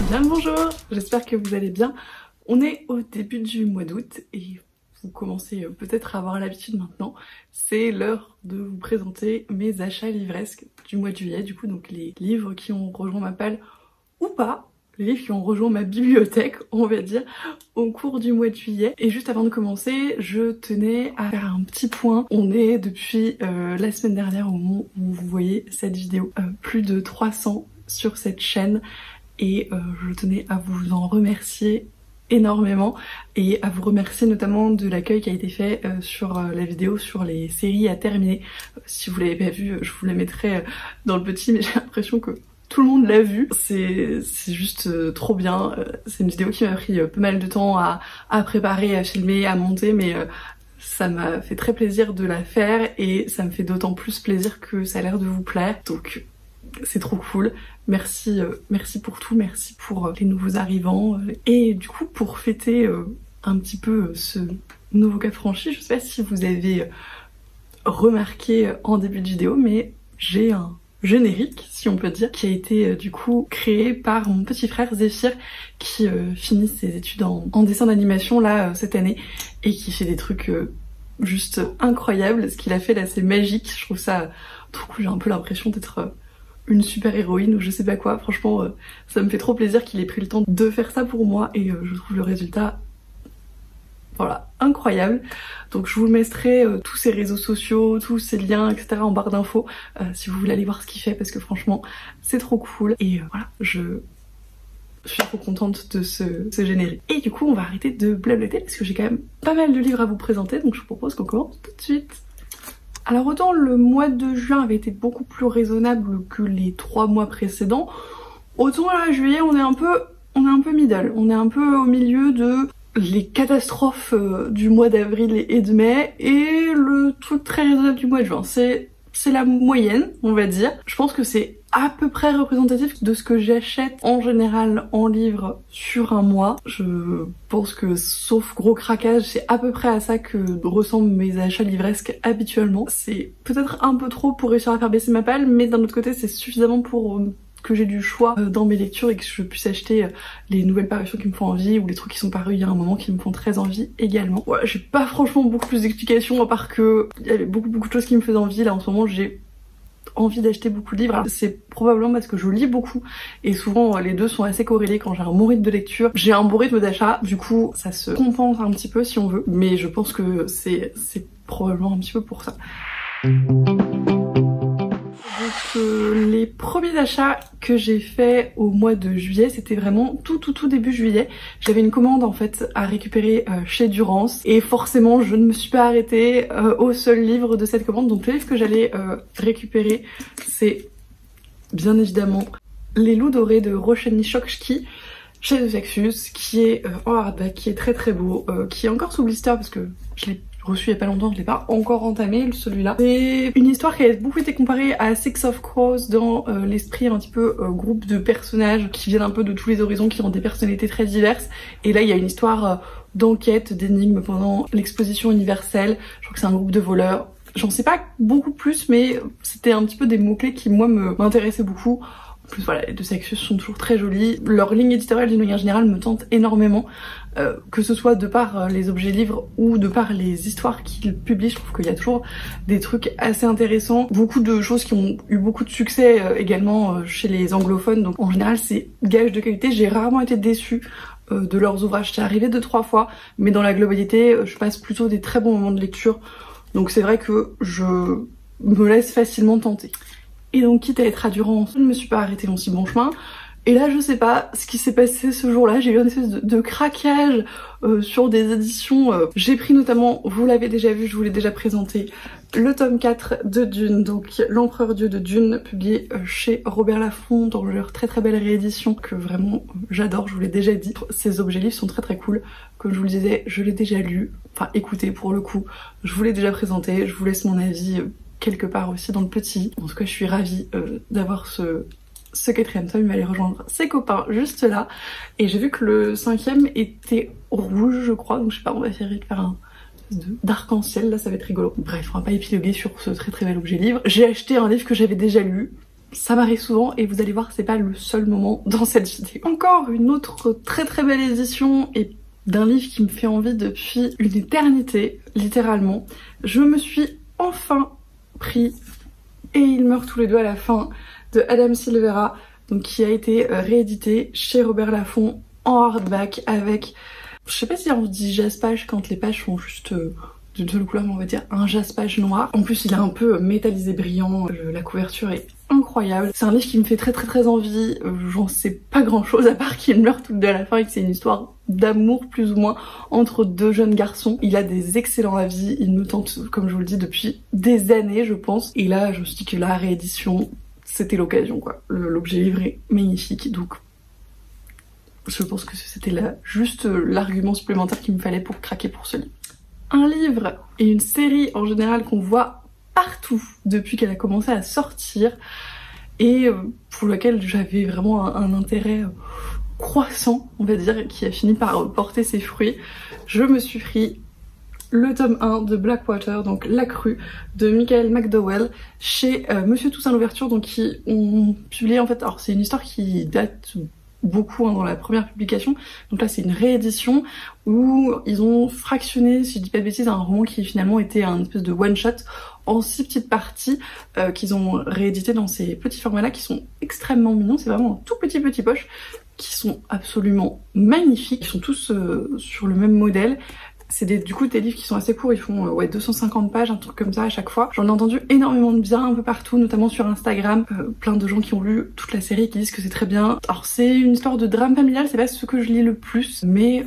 Bien le bonjour, j'espère que vous allez bien. On est au début du mois d'août et vous commencez peut-être à avoir l'habitude maintenant. C'est l'heure de vous présenter mes achats livresques du mois de juillet, du coup donc les livres qui ont rejoint ma palle ou pas, les livres qui ont rejoint ma bibliothèque, on va dire, au cours du mois de juillet. Et juste avant de commencer, je tenais à faire un petit point. On est depuis la semaine dernière au moment où vous voyez cette vidéo, plus de 300 sur cette chaîne. Et je tenais à vous en remercier énormément et à vous remercier notamment de l'accueil qui a été fait sur la vidéo sur les séries à terminer. Si vous l'avez pas vu, je vous la mettrai dans le petit, mais j'ai l'impression que tout le monde l'a vu. C'est juste trop bien. C'est une vidéo qui m'a pris pas mal de temps à préparer, à filmer, à monter, mais ça m'a fait très plaisir de la faire et ça me fait d'autant plus plaisir que ça a l'air de vous plaire. Donc c'est trop cool. Merci, merci pour tout, merci pour les nouveaux arrivants. Et du coup, pour fêter un petit peu ce nouveau cap franchi, je sais pas si vous avez remarqué en début de vidéo, mais j'ai un générique, si on peut dire, qui a été du coup créé par mon petit frère Zéphyr, qui finit ses études en dessin d'animation là cette année, et qui fait des trucs juste incroyables. Ce qu'il a fait là, c'est magique. Je trouve ça trop cool, j'ai un peu l'impression d'être une super héroïne ou je sais pas quoi. Franchement, ça me fait trop plaisir qu'il ait pris le temps de faire ça pour moi et je trouve le résultat, voilà, incroyable. Donc je vous mettrai tous ses réseaux sociaux, tous ses liens, etc. en barre d'infos si vous voulez aller voir ce qu'il fait parce que franchement, c'est trop cool. Et voilà, je suis trop contente de ce générique. Et du coup, on va arrêter de blablater parce que j'ai quand même pas mal de livres à vous présenter, donc je vous propose qu'on commence tout de suite. Alors autant le mois de juin avait été beaucoup plus raisonnable que les 3 mois précédents, autant là juillet on est un peu middle, on est un peu au milieu de les catastrophes du mois d'avril et de mai et le truc très raisonnable du mois de juin. C'est la moyenne, on va dire. Je pense que c'est à peu près représentatif de ce que j'achète en général en livres sur un mois. Je pense que, sauf gros craquage, c'est à peu près à ça que ressemblent mes achats livresques habituellement. C'est peut-être un peu trop pour réussir à faire baisser ma palle, mais d'un autre côté, c'est suffisamment pour que j'ai du choix dans mes lectures et que je puisse acheter les nouvelles parutions qui me font envie ou les trucs qui sont parus il y a un moment qui me font très envie également. Voilà, j'ai pas franchement beaucoup plus d'explications à part que il y avait beaucoup de choses qui me faisaient envie. Là en ce moment j'ai envie d'acheter beaucoup de livres. C'est probablement parce que je lis beaucoup et souvent les deux sont assez corrélés. Quand j'ai un bon rythme de lecture, j'ai un bon rythme d'achat, du coup ça se compense un petit peu si on veut, mais je pense que c'est probablement un petit peu pour ça. Donc les premiers achats que j'ai fait au mois de juillet, c'était vraiment tout début juillet. J'avais une commande en fait à récupérer chez Durance et forcément je ne me suis pas arrêtée au seul livre de cette commande. Donc le livre que j'allais récupérer, c'est bien évidemment Les Loups Dorés de Roshani Chokshi chez The Saxus, qui est en hardback, qui est très beau, qui est encore sous blister parce que je l'ai reçu il y a pas longtemps, je l'ai pas encore entamé celui-là. C'est une histoire qui a beaucoup été comparée à Six of Crows dans l'esprit un petit peu groupe de personnages qui viennent un peu de tous les horizons, qui ont des personnalités très diverses. Et là il y a une histoire d'enquête, d'énigmes pendant l'exposition universelle. Je crois que c'est un groupe de voleurs. J'en sais pas beaucoup plus, mais c'était un petit peu des mots-clés qui moi m'intéressaient beaucoup. En plus voilà, les deux Saxus sont toujours très jolis. Leur ligne éditoriale d'une manière générale me tente énormément. Que ce soit de par les objets livres ou de par les histoires qu'ils publient, je trouve qu'il y a toujours des trucs assez intéressants. Beaucoup de choses qui ont eu beaucoup de succès également chez les anglophones, donc en général c'est gage de qualité. J'ai rarement été déçue de leurs ouvrages, c'est arrivé 2-3 fois, mais dans la globalité je passe plutôt des très bons moments de lecture, donc c'est vrai que je me laisse facilement tenter. Et donc quitte à être à Durance, je ne me suis pas arrêtée en si bon chemin. Et là je sais pas ce qui s'est passé ce jour-là, j'ai eu une espèce de craquage sur des éditions. J'ai pris notamment, vous l'avez déjà vu, je vous l'ai déjà présenté, le tome 4 de Dune, donc L'Empereur Dieu de Dune, publié chez Robert Laffont dans leur très belle réédition que vraiment j'adore, je vous l'ai déjà dit. Ces objets livres sont très cool, comme je vous le disais, je l'ai déjà lu, enfin écoutez pour le coup, je vous l'ai déjà présenté, je vous laisse mon avis quelque part aussi dans le petit. En tout cas je suis ravie d'avoir ce 4e tome, il va aller rejoindre ses copains juste là. Et j'ai vu que le 5e était rouge je crois, donc je sais pas, on va essayer de faire un d'arc-en-ciel, là ça va être rigolo. Bref, on va pas épiloguer sur ce très bel objet livre. J'ai acheté un livre que j'avais déjà lu, Ça m'arrive souvent et vous allez voir, c'est pas le seul moment dans cette vidéo. Encore une autre très belle édition et d'un livre qui me fait envie depuis une éternité, littéralement. Je me suis enfin pris Et ils meurent tous les deux à la fin de Adam Silvera, donc qui a été réédité chez Robert Laffont en hardback avec, je sais pas si on dit jaspage quand les pages sont juste d'une seule couleur, mais on va dire un jaspage noir. En plus il est un peu métallisé brillant, la couverture est incroyable. C'est un livre qui me fait très envie, j'en sais pas grand chose à part qu'ils meurent tous les deux à la fin et que c'est une histoire d'amour plus ou moins entre deux jeunes garçons. Il a des excellents avis, il me tente comme je vous le dis depuis des années je pense. Et là je me suis dit que la réédition c'était l'occasion quoi. L'objet livre est magnifique donc je pense que c'était juste l'argument supplémentaire qu'il me fallait pour craquer pour ce livre. Un livre et une série en général qu'on voit partout depuis qu'elle a commencé à sortir et pour lequel j'avais vraiment un intérêt croissant, on va dire, qui a fini par porter ses fruits. Je me suis pris le tome 1 de Blackwater, donc La Crue, de Michael McDowell, chez Monsieur Toussaint Louverture, donc qui ont publié en fait, alors c'est une histoire qui date beaucoup dans la première publication, donc là c'est une réédition où ils ont fractionné, si je dis pas de bêtises, un roman qui finalement était un espèce de one shot en 6 petites parties qu'ils ont réédité dans ces petits formats là qui sont extrêmement mignons. C'est vraiment un tout petit poche qui sont absolument magnifiques, ils sont tous sur le même modèle. C'est du coup des livres qui sont assez courts, ils font 250 pages, un truc comme ça à chaque fois. J'en ai entendu énormément de bien un peu partout, notamment sur Instagram. Plein de gens qui ont lu toute la série et qui disent que c'est très bien. Alors c'est une histoire de drame familial, c'est pas ce que je lis le plus, mais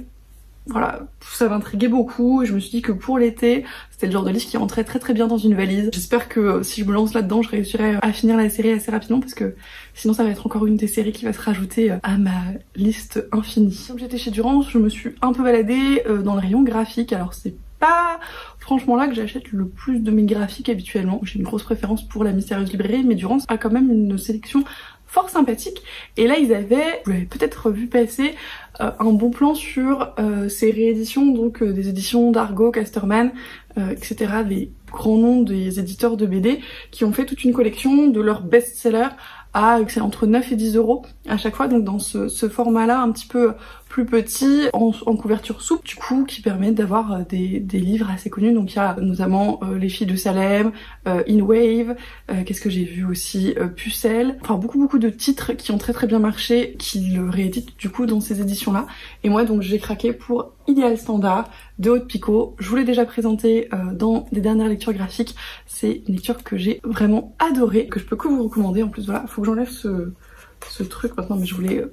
voilà, ça m'intriguait beaucoup et je me suis dit que pour l'été, c'était le genre de livre qui rentrait très bien dans une valise. J'espère que si je me lance là-dedans, je réussirai à finir la série assez rapidement parce que sinon ça va être encore une des séries qui va se rajouter à ma liste infinie. Comme j'étais chez Durance, je me suis un peu baladée dans le rayon graphique. Alors c'est pas franchement là que j'achète le plus de mes graphiques habituellement. J'ai une grosse préférence pour la Mystérieuse Librairie, mais Durance a quand même une sélection fort sympathique. Et là ils avaient, vous l'avez peut-être vu passer, un bon plan sur ces rééditions, donc des éditions d'Argo, Casterman, etc. Des grands noms des éditeurs de BD qui ont fait toute une collection de leurs best-sellers à c'est entre 9 et 10 euros à chaque fois, donc dans ce format-là un petit peu plus petit, en couverture souple, du coup, qui permet d'avoir des livres assez connus. Donc il y a notamment Les Filles de Salem, In Wave, qu'est-ce que j'ai vu aussi, Pucelle, enfin beaucoup de titres qui ont très bien marché, qui le rééditent du coup dans ces éditions-là. Et moi donc j'ai craqué pour Idéal Standard de Haute Picot. Je vous l'ai déjà présenté dans des dernières lectures graphiques. C'est une lecture que j'ai vraiment adorée, que je peux que vous recommander. En plus voilà, faut que j'enlève ce truc maintenant, mais je voulais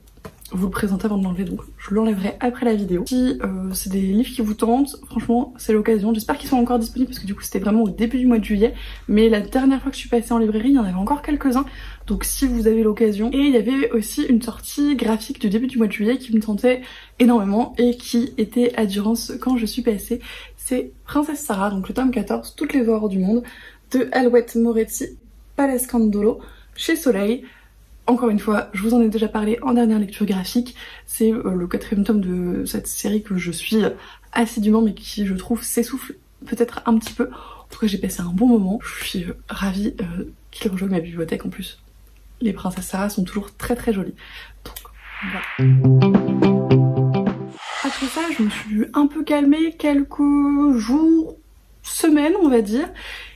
vous le présenter avant de l'enlever, donc je l'enlèverai après la vidéo. Si c'est des livres qui vous tentent, franchement c'est l'occasion. J'espère qu'ils sont encore disponibles parce que du coup c'était vraiment au début du mois de juillet, mais la dernière fois que je suis passée en librairie il y en avait encore quelques-uns, donc si vous avez l'occasion. Et il y avait aussi une sortie graphique du début du mois de juillet qui me tentait énormément et qui était à Durance quand je suis passée. C'est Princesse Sarah, donc le tome 14, Toutes les horreurs du monde, de Alouette Moretti Palescandolo chez Soleil. Encore une fois, je vous en ai déjà parlé en dernière lecture graphique, c'est le 4e tome de cette série que je suis assidûment mais qui je trouve s'essouffle peut-être un petit peu. En tout cas j'ai passé un bon moment, je suis ravie qu'il rejoigne ma bibliothèque en plus. Les princesses Sarah sont toujours très jolies. Donc voilà. Après ça je me suis un peu calmée quelques jours, semaines on va dire.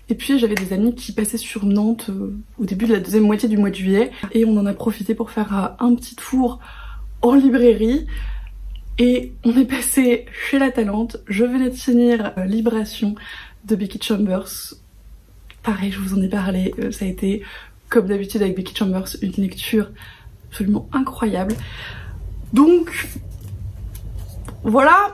Et puis j'avais des amis qui passaient sur Nantes au début de la deuxième moitié du mois de juillet et on en a profité pour faire un petit tour en librairie et on est passé chez La Talente. Je venais de finir Libération de Becky Chambers. Pareil, je vous en ai parlé, ça a été comme d'habitude avec Becky Chambers une lecture absolument incroyable. Donc voilà.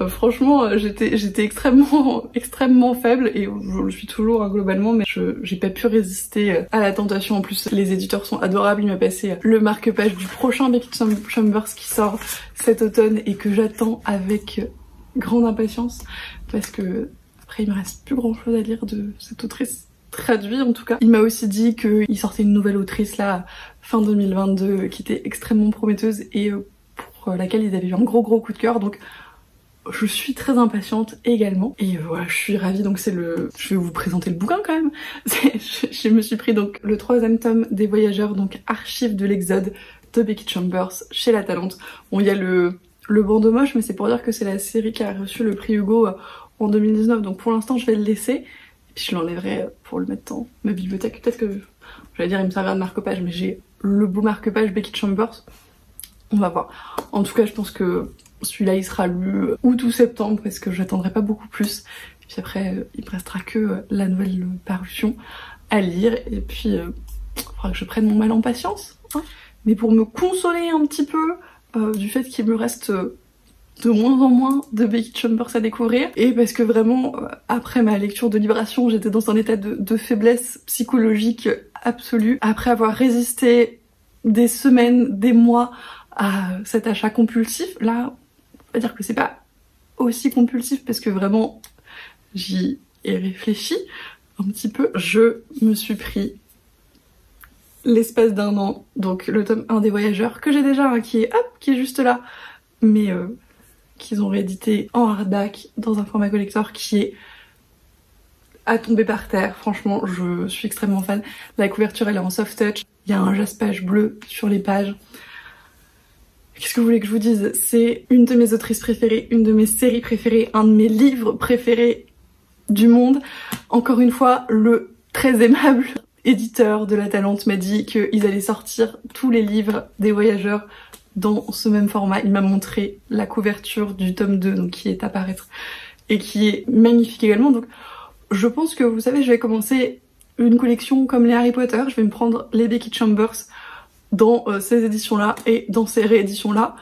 Franchement j'étais extrêmement faible et je le suis toujours globalement, mais j'ai pas pu résister à la tentation. En plus les éditeurs sont adorables, il m'a passé le marque-page du prochain Becky Chambers qui sort cet automne et que j'attends avec grande impatience parce que après il me reste plus grand chose à lire de cette autrice traduite en tout cas. Il m'a aussi dit qu'il sortait une nouvelle autrice là fin 2022 qui était extrêmement prometteuse et pour laquelle ils avaient eu un gros coup de cœur, donc je suis très impatiente également. Et voilà, je suis ravie, donc c'est le... Je vais vous présenter le bouquin quand même. Je me suis pris donc le 3e tome des Voyageurs, donc Archives de l'Exode de Becky Chambers chez La Talente. Bon, il y a le bandeau moche, mais c'est pour dire que c'est la série qui a reçu le prix Hugo en 2019, donc pour l'instant je vais le laisser. Et puis je l'enlèverai pour le mettre dans ma bibliothèque. Peut-être que, j'allais dire il me servira de marque-page, mais j'ai le beau marque-page Becky Chambers. On va voir. En tout cas, je pense que celui-là, il sera lu août ou septembre, parce que j'attendrai pas beaucoup plus. Et puis après, il me restera que la nouvelle parution à lire. Et puis, il faudra que je prenne mon mal en patience. Hein. Mais pour me consoler un petit peu du fait qu'il me reste de moins en moins de Becky Chambers à découvrir, et parce que vraiment, après ma lecture de Libération, j'étais dans un état de faiblesse psychologique absolue. Après avoir résisté des semaines, des mois à cet achat compulsif, là, on va dire que c'est pas aussi compulsif parce que vraiment j'y ai réfléchi un petit peu. Je me suis pris l'espace d'un an, donc le tome 1 des Voyageurs, que j'ai déjà, hein, qui est juste là, mais qu'ils ont réédité en hardback dans un format collector qui est à tomber par terre. Franchement, je suis extrêmement fan. La couverture, elle est en soft touch, il y a un jaspage bleu sur les pages. Qu'est-ce que vous voulez que je vous dise? C'est une de mes autrices préférées, une de mes séries préférées, un de mes livres préférés du monde. Encore une fois, le très aimable éditeur de La Talente m'a dit qu'ils allaient sortir tous les livres des Voyageurs dans ce même format. Il m'a montré la couverture du tome 2, donc qui est à paraître, et qui est magnifique également. Donc je pense que, vous savez, je vais commencer une collection comme les Harry Potter. Je vais me prendre les Becky Chambers dans ces éditions-là et dans ces rééditions-là.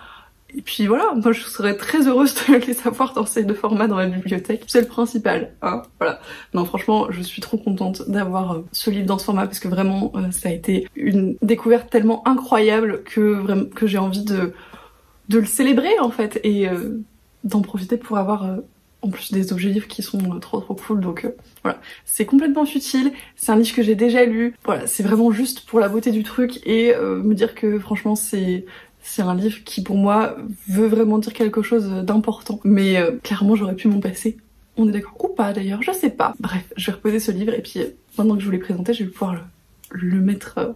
Et puis voilà, moi je serais très heureuse de les avoir dans ces deux formats dans ma bibliothèque. C'est le principal, hein, voilà. Non, franchement, je suis trop contente d'avoir ce livre dans ce format parce que vraiment, ça a été une découverte tellement incroyable que j'ai envie de le célébrer en fait et d'en profiter pour avoir en plus des objets livres qui sont trop cool. Donc voilà, c'est complètement futile, c'est un livre que j'ai déjà lu. Voilà, c'est vraiment juste pour la beauté du truc et me dire que franchement c'est un livre qui pour moi veut vraiment dire quelque chose d'important. Mais clairement j'aurais pu m'en passer. On est d'accord ou pas d'ailleurs, je sais pas. Bref, je vais reposer ce livre et puis maintenant que je vous l'ai présenté, je vais pouvoir le mettre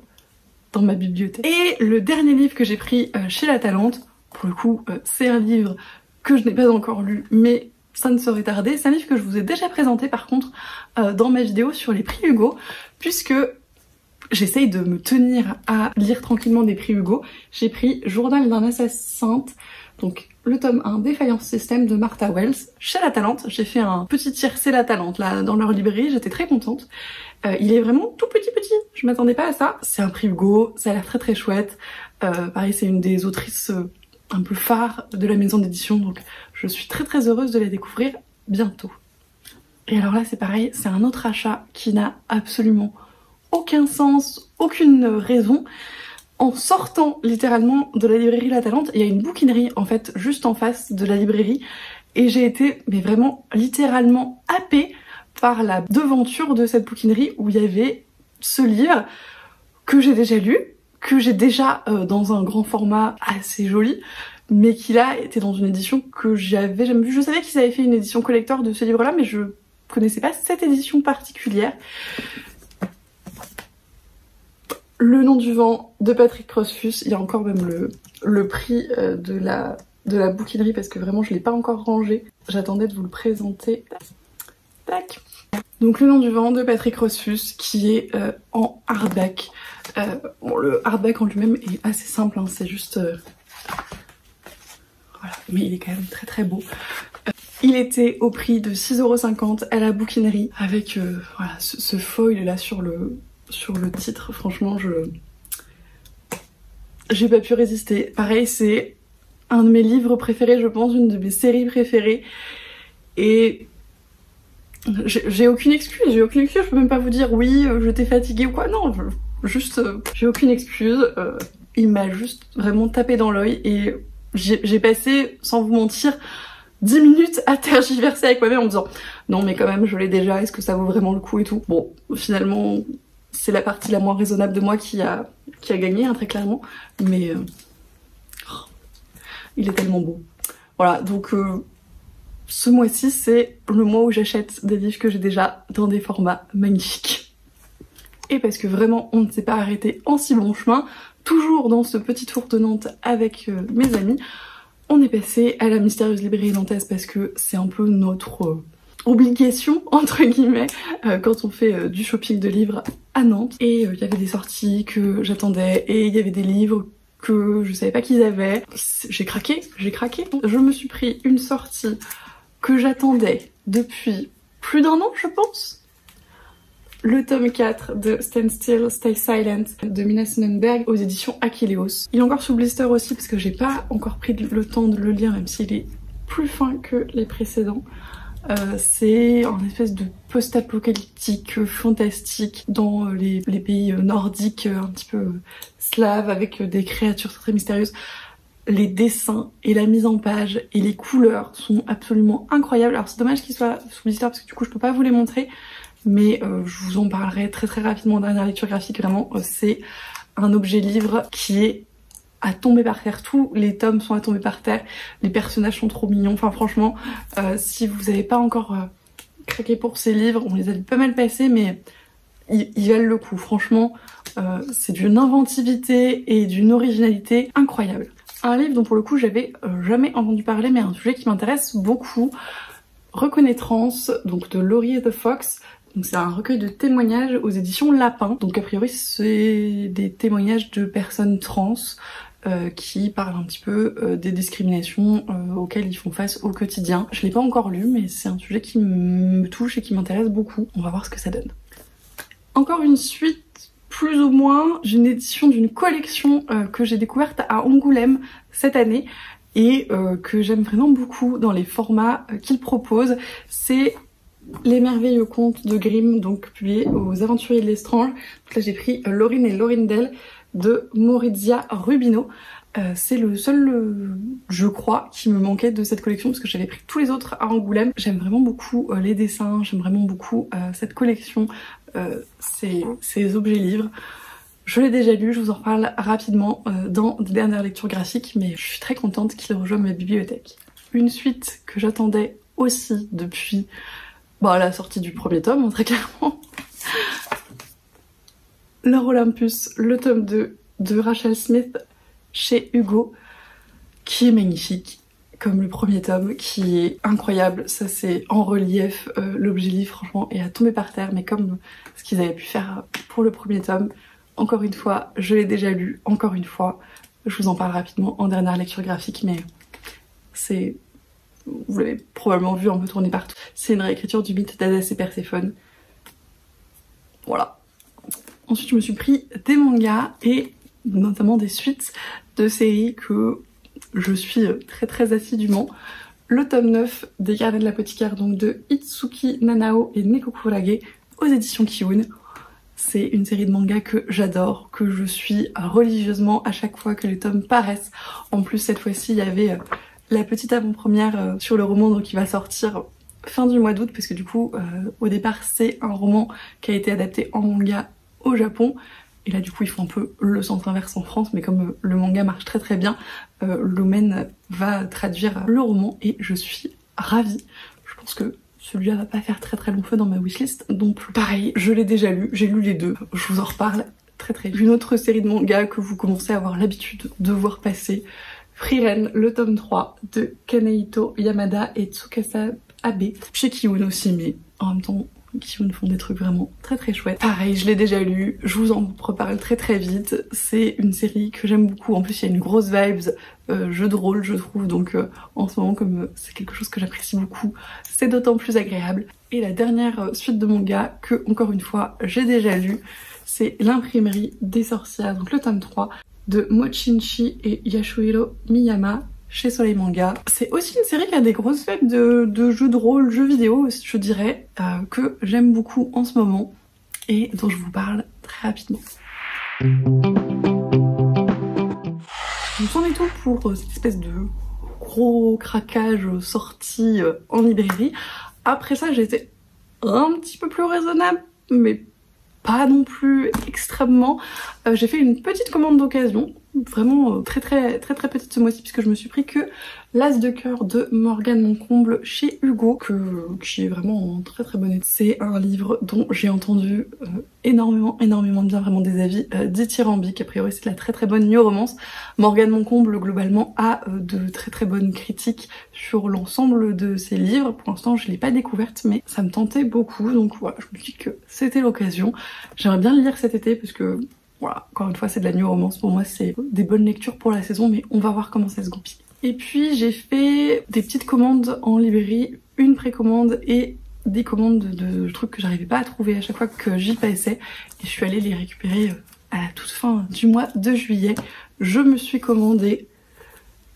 dans ma bibliothèque. Et le dernier livre que j'ai pris chez La Talente, pour le coup c'est un livre que je n'ai pas encore lu, mais ça ne saurait tarder. C'est un livre que je vous ai déjà présenté par contre dans ma vidéo sur les prix Hugo, puisque j'essaye de me tenir à lire tranquillement des prix Hugo. J'ai pris Journal d'un assassin, donc le tome 1 Défaillance Système de Martha Wells chez La Talente. J'ai fait un petit tiercé La Talente là dans leur librairie, j'étais très contente. Il est vraiment tout petit, je m'attendais pas à ça. C'est un prix Hugo, ça a l'air très chouette. Pareil, c'est une des autrices un peu phare de la maison d'édition, donc je suis très heureuse de la découvrir bientôt. Et alors là c'est pareil, c'est un autre achat qui n'a absolument aucun sens, aucune raison. En sortant littéralement de la librairie La Talente, il y a une bouquinerie en fait juste en face de la librairie et j'ai été mais vraiment littéralement happée par la devanture de cette bouquinerie où il y avait ce livre que j'ai déjà lu, que j'ai déjà dans un grand format assez joli, mais qui là était dans une édition que j'avais jamais vue. Je savais qu'ils avaient fait une édition collector de ce livre-là, mais je connaissais pas cette édition particulière. Le nom du vent de Patrick Rothfuss, il y a encore même le prix de la bouquinerie parce que vraiment je l'ai pas encore rangé. J'attendais de vous le présenter. Tac. Donc le nom du vent de Patrick Rothfuss qui est en hardback. Bon, le hardback en lui-même est assez simple, hein, c'est juste... voilà, mais il est quand même très beau. Il était au prix de 6,50 € à la bouquinerie avec voilà, ce foil là sur le titre. Franchement, j'ai pas pu résister. Pareil, c'est un de mes livres préférés, je pense, une de mes séries préférées. Et j'ai aucune excuse, je peux même pas vous dire oui, je t'ai fatiguée ou quoi. Non, juste, j'ai aucune excuse. Il m'a juste vraiment tapé dans l'œil et j'ai passé, sans vous mentir, 10 minutes à tergiverser avec moi-même en me disant non mais quand même je l'ai déjà, est-ce que ça vaut vraiment le coup et tout. Bon, finalement c'est la partie la moins raisonnable de moi qui a gagné, hein, très clairement, mais il est tellement beau. Voilà, donc Ce mois-ci, c'est le mois où j'achète des livres que j'ai déjà dans des formats magnifiques. Et parce que vraiment, on ne s'est pas arrêté en si bon chemin, toujours dans ce petit tour de Nantes avec mes amis, on est passé à la mystérieuse librairie nantaise parce que c'est un peu notre obligation, entre guillemets, quand on fait du shopping de livres à Nantes. Et il y avait des sorties que j'attendais et il y avait des livres que je savais pas qu'ils avaient. J'ai craqué. Je me suis pris une sortie que j'attendais depuis plus d'1 an, je pense. Le tome 4 de Stand Still, Stay Silent de Mina Sonnenberg aux éditions Achilleos. Il est encore sous blister aussi parce que j'ai pas encore pris le temps de le lire, même s'il est plus fin que les précédents. C'est un espèce de post-apocalyptique fantastique dans les pays nordiques un petit peu slaves avec des créatures très mystérieuses. Les dessins et la mise en page et les couleurs sont absolument incroyables. Alors c'est dommage qu'ils soient sous blister parce que du coup je peux pas vous les montrer, mais je vous en parlerai très rapidement en dernière lecture graphique. Vraiment c'est un objet livre qui est à tomber par terre. Tous les tomes sont à tomber par terre, les personnages sont trop mignons. Enfin franchement, si vous n'avez pas encore craqué pour ces livres, on les a pas mal passés, mais ils valent le coup. Franchement, c'est d'une inventivité et d'une originalité incroyable. Un livre dont pour le coup j'avais jamais entendu parler, mais un sujet qui m'intéresse beaucoup, Reconnaissance, donc de Laurie et the Fox. Donc c'est un recueil de témoignages aux éditions Lapin. Donc a priori c'est des témoignages de personnes trans qui parlent un petit peu des discriminations auxquelles ils font face au quotidien. Je l'ai pas encore lu, mais c'est un sujet qui me touche et qui m'intéresse beaucoup. On va voir ce que ça donne. Encore une suite, plus ou moins, d'une édition d'une collection que j'ai découverte à Angoulême cette année et que j'aime vraiment beaucoup dans les formats qu'il propose. C'est Les merveilleux contes de Grimm, donc publiés aux Aventuriers de l'Estrange. Donc là j'ai pris Laurine et Laurindel de Maurizia Rubino. C'est le seul, je crois, qui me manquait de cette collection parce que j'avais pris tous les autres à Angoulême. J'aime vraiment beaucoup les dessins, j'aime vraiment beaucoup cette collection, ces objets livres. Je l'ai déjà lu, je vous en reparle rapidement dans des dernières lectures graphiques, mais je suis très contente qu'il rejoigne ma bibliothèque. Une suite que j'attendais aussi depuis la sortie du premier tome, très clairement. L'Or Olympus, le tome 2 de Rachel Smith chez Hugo, qui est magnifique, comme le premier tome, qui est incroyable. Ça c'est en relief, l'objet livre franchement est à tomber par terre, mais comme ce qu'ils avaient pu faire pour le premier tome. Encore une fois, je l'ai déjà lu, encore une fois, je vous en parle rapidement en dernière lecture graphique, mais c'est... Vous l'avez probablement vu un peu tourner partout. C'est une réécriture du mythe d'Hadès et Perséphone. Voilà. Ensuite, je me suis pris des mangas et notamment des suites de séries que je suis très assidûment. Le tome 9 des Carnets de l'apothicaire, donc de Itsuki Nanao et Neko Kurage aux éditions Kiun. C'est une série de mangas que j'adore, que je suis religieusement à chaque fois que les tomes paraissent. En plus, cette fois-ci, il y avait la petite avant-première sur le roman donc qui va sortir fin du mois d'août parce que du coup au départ c'est un roman qui a été adapté en manga au Japon et là du coup ils font un peu le sens inverse en France, mais comme le manga marche très bien, l'Omen va traduire le roman et je suis ravie. Je pense que celui-là va pas faire très long feu dans ma wishlist non plus. Pareil, je l'ai déjà lu, j'ai lu les deux, je vous en reparle très vite. Une autre série de mangas que vous commencez à avoir l'habitude de voir passer, Frieren, le tome 3 de Kanehito Yamada et Tsukasa Abe, chez Kiun aussi, mais en même temps Kiun font des trucs vraiment très chouettes. Pareil, je l'ai déjà lu, je vous en reparle très vite. C'est une série que j'aime beaucoup, en plus il y a une grosse vibes jeu de rôle je trouve, donc en ce moment comme c'est quelque chose que j'apprécie beaucoup, c'est d'autant plus agréable. Et la dernière suite de manga que encore une fois j'ai déjà lu, c'est L'imprimerie des sorcières, donc le tome 3 de Mochinchi et Yashuhiro Miyama chez Soleil Manga. C'est aussi une série qui a des grosses vibes de jeux de rôle, jeux vidéo, je dirais, que j'aime beaucoup en ce moment et dont je vous parle très rapidement. Donc c'en est tout pour cette espèce de gros craquage sorti en librairie. Après ça, j'ai été un petit peu plus raisonnable, mais pas non plus extrêmement. J'ai fait une petite commande d'occasion vraiment très petite ce mois-ci, puisque je me suis pris que l'As de cœur de Morgane Moncomble chez Hugo, qui est vraiment en très bon état. C'est un livre dont j'ai entendu énormément de bien, vraiment des avis dithyrambiques. A priori c'est de la très bonne new romance. Morgane Moncomble globalement a de très bonnes critiques sur l'ensemble de ses livres. Pour l'instant je l'ai pas découverte, mais ça me tentait beaucoup, donc voilà, je me dis que c'était l'occasion. J'aimerais bien le lire cet été, parce que voilà, encore une fois c'est de la new romance, pour moi c'est des bonnes lectures pour la saison, mais on va voir comment ça se goupille. Et puis j'ai fait des petites commandes en librairie, une précommande et des commandes de trucs que j'arrivais pas à trouver à chaque fois que j'y passais, et je suis allée les récupérer à la toute fin du mois de juillet. Je me suis commandé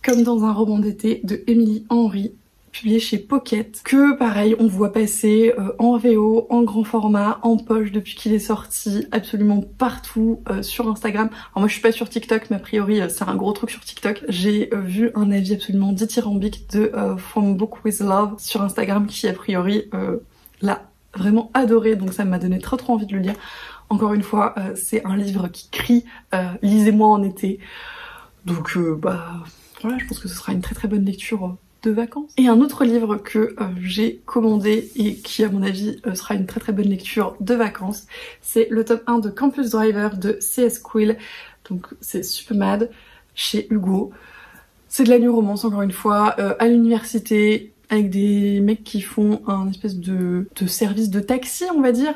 Comme dans un roman d'été de Émilie Henry, publié chez Pocket, que pareil on voit passer en VO, en grand format, en poche depuis qu'il est sorti, absolument partout sur Instagram. Alors moi je suis pas sur TikTok, mais a priori c'est un gros truc sur TikTok. J'ai vu un avis absolument dithyrambique de From Book With Love sur Instagram, qui a priori l'a vraiment adoré, donc ça m'a donné trop envie de le lire. Encore une fois, c'est un livre qui crie lisez-moi en été, donc bah voilà, je pense que ce sera une très bonne lecture de vacances. Et un autre livre que j'ai commandé et qui à mon avis sera une très bonne lecture de vacances, c'est le tome 1 de Campus Driver de C.S. Quill, donc c'est Supermad chez Hugo. C'est de la new romance encore une fois, à l'université, avec des mecs qui font un espèce de service de taxi on va dire,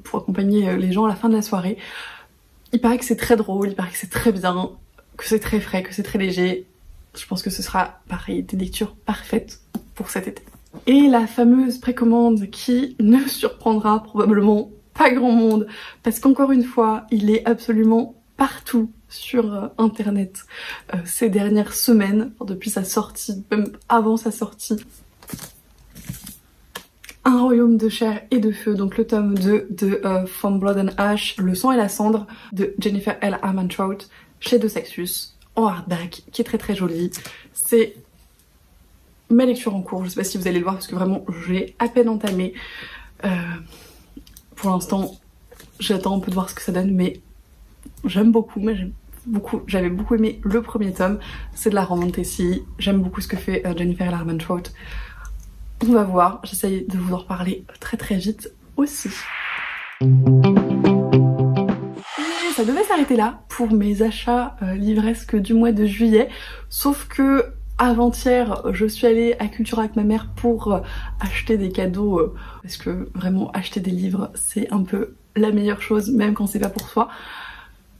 pour accompagner les gens à la fin de la soirée. Il paraît que c'est très drôle, il paraît que c'est très bien, que c'est très frais, que c'est très léger. Je pense que ce sera, pareil, des lectures parfaites pour cet été. Et la fameuse précommande qui ne surprendra probablement pas grand monde, parce qu'encore une fois, il est absolument partout sur internet ces dernières semaines, depuis sa sortie, même avant sa sortie. Un royaume de chair et de feu, donc le tome 2 de From Blood and Ash, Le sang et la cendre de Jennifer L. Armentrout chez De Saxus, en hardback, qui est très joli. C'est ma lecture en cours, je sais pas si vous allez le voir parce que vraiment je l'ai à peine entamé. Pour l'instant j'attends un peu de voir ce que ça donne, mais j'aime beaucoup, j'avais beaucoup aimé le premier tome, c'est de la romantasy, j'aime beaucoup ce que fait Jennifer L. Armentrout. On va voir, j'essaye de vous en reparler très vite aussi. Ça devait s'arrêter là pour mes achats livresques du mois de juillet, sauf que avant-hier je suis allée à Cultura avec ma mère pour acheter des cadeaux, parce que vraiment acheter des livres c'est un peu la meilleure chose, même quand c'est pas pour soi.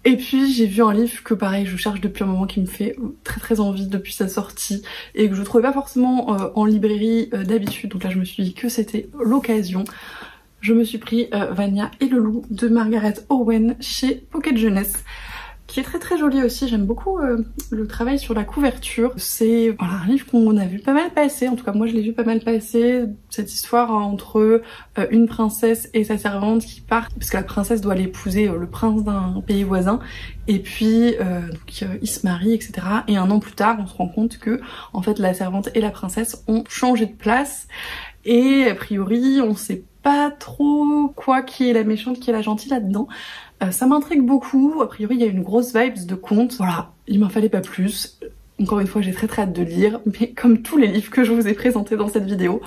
Et puis j'ai vu un livre que pareil je cherche depuis un moment, qui me fait très envie depuis sa sortie et que je trouvais pas forcément en librairie d'habitude, donc là je me suis dit que c'était l'occasion. Je me suis pris Vania et le loup de Margaret Owen chez Pocket Jeunesse, qui est très joli aussi. J'aime beaucoup le travail sur la couverture. C'est voilà, un livre qu'on a vu pas mal passer, en tout cas moi je l'ai vu pas mal passer, cette histoire entre une princesse et sa servante qui partent, parce que la princesse doit aller épouser le prince d'un pays voisin, et puis donc, ils se marient, etc. Et un an plus tard on se rend compte que en fait la servante et la princesse ont changé de place, et a priori on sait pas trop qui est la méchante, qui est la gentille là-dedans. Ça m'intrigue beaucoup, a priori il y a une grosse vibes de conte. Voilà, il m'en fallait pas plus. Encore une fois j'ai très hâte de lire, mais comme tous les livres que je vous ai présentés dans cette vidéo,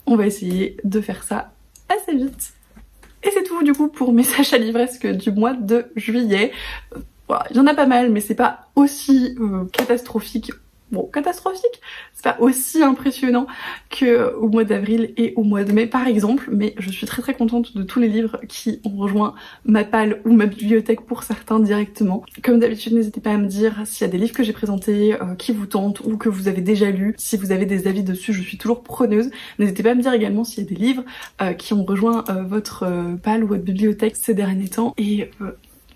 on va essayer de faire ça assez vite. Et c'est tout du coup pour mes achats livresques du mois de juillet. Voilà, il y en a pas mal, mais c'est pas aussi catastrophique. Bon, catastrophique, c'est pas aussi impressionnant qu'au mois d'avril et au mois de mai par exemple, mais je suis très contente de tous les livres qui ont rejoint ma palle ou ma bibliothèque pour certains directement. Comme d'habitude, n'hésitez pas à me dire s'il y a des livres que j'ai présentés qui vous tentent ou que vous avez déjà lus. Si vous avez des avis dessus, je suis toujours preneuse. N'hésitez pas à me dire également s'il y a des livres qui ont rejoint votre palle ou votre bibliothèque ces derniers temps. Et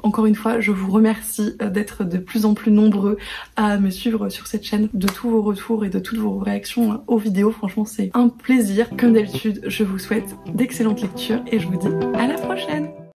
encore une fois, je vous remercie d'être de plus en plus nombreux à me suivre sur cette chaîne, de tous vos retours et de toutes vos réactions aux vidéos. Franchement, c'est un plaisir. Comme d'habitude, je vous souhaite d'excellentes lectures et je vous dis à la prochaine!